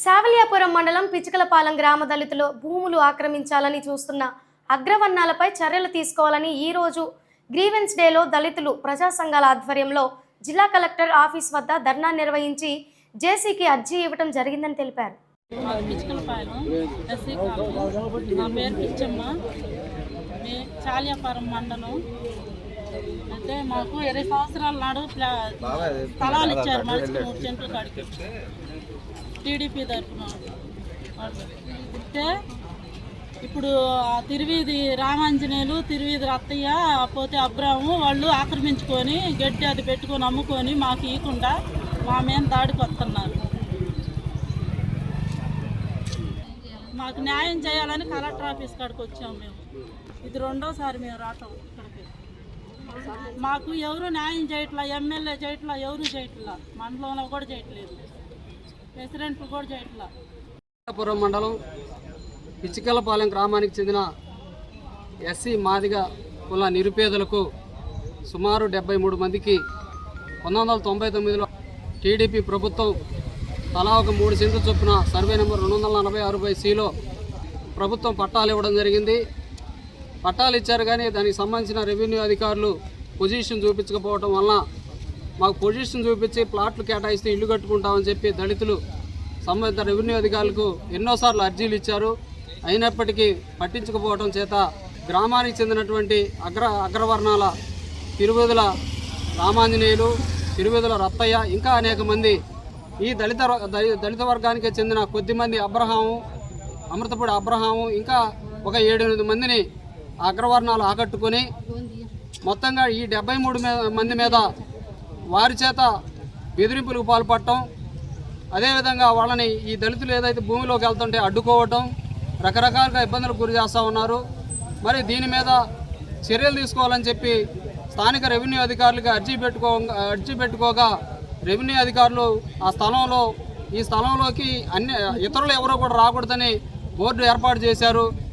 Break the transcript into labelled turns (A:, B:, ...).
A: సావలియాపురం మండలం పిచికలపాలెం గ్రామ దళితులు భూములు ఆక్రమించాలని చూస్తున్న అగ్రవర్ణాలపై చర్యలు తీసుకోవాలని ఈ రోజు గ్రీవెన్స్ డేలో దళితులు ప్రజా సంఘాల ఆధ్వర్యంలో జిల్లా కలెక్టర్ ఆఫీస్ వద్ద ధర్నా నిర్వహించి జేసీకి అర్జీ ఇవ్వడం జరిగిందని తెలిపారు.
B: పిచికలపాలెం ఎస్సీ కాలనీ. నా పేరు పిచ్చమ్మ. సావలియాపురం మండలం. అంటే మాకు 20 సంవత్సరాల నాడు స్థలాలు ఇచ్చారు. మనిషికి 3 సెంట్లు కాడికి టీడీపీ తరఫున ఇస్తే ఇప్పుడు తిరువీధి రామాంజనేయులు, తిరువీధి రత్తయ్య, పోతే అబ్రాము వాళ్ళు ఆక్రమించుకొని గడ్డి అది పెట్టుకొని అమ్ముకొని మాకు ఇవ్వకుండా మా మీద దాడికి వస్తున్నారు. మాకు న్యాయం చేయాలని కలెక్టర్ ఆఫీస్ కాడికి వచ్చాము. మేము ఇది 2వసారి మేము రావటం ఇక్కడికి. మాకు ఎవరు న్యాయం చేయట్లా, ఎమ్మెల్యే చేయట్లా, ఎవరు చేయట్లా, మండలంలో కూడా చేయట్లేదు, ప్రెసిడెంట్లు కూడా చేయట్లా.
C: పురం మండలం పిచికలపాలెం గ్రామానికి చెందిన ఎస్సీ మాదిగ కుల నిరుపేదలకు సుమారు 73 మందికి 1999లో టీడీపీ ప్రభుత్వం తలా ఒక 3 సెంట్ల చొప్పున సర్వే నెంబర్ 246/Cలో ప్రభుత్వం పట్టాలు ఇవ్వడం జరిగింది. పట్టాలు ఇచ్చారు కానీ దానికి సంబంధించిన రెవెన్యూ అధికారులు పొజిషన్ చూపించకపోవడం వలన మాకు పొజిషన్ చూపించి ప్లాట్లు కేటాయిస్తే ఇల్లు కట్టుకుంటామని చెప్పి దళితులు సంబంధిత రెవెన్యూ అధికారులకు ఎన్నోసార్లు అర్జీలు ఇచ్చారు. అయినప్పటికీ పట్టించకపోవడం చేత గ్రామానికి చెందినటువంటి అగ్రవర్ణాల తిరువీధుల రామాంజనేయులు, తిరువీధుల రత్తయ్య, ఇంకా అనేక మంది ఈ దళిత వర్గానికి చెందిన కొద్దిమంది అబ్రహాము, అమృతపూడి అబ్రహాము, ఇంకా ఒక 7-8 మందిని అగ్రవర్ణాలు ఆకట్టుకొని మొత్తంగా ఈ 73 మంది మీద వారి చేత బెదిరింపులకు పాల్పడటం, అదేవిధంగా వాళ్ళని ఈ దళితులు ఏదైతే భూమిలోకి వెళ్తుంటే అడ్డుకోవటం, రకరకాలుగా ఇబ్బందులకు గురి చేస్తూ ఉన్నారు. మరి దీని మీద చర్యలు తీసుకోవాలని చెప్పి స్థానిక రెవెన్యూ అధికారులకు అర్జీ పెట్టుకోగా రెవెన్యూ అధికారులు ఈ స్థలంలోకి ఇతరులు ఎవరో కూడా రాకూడదని బోర్డు ఏర్పాటు చేశారు.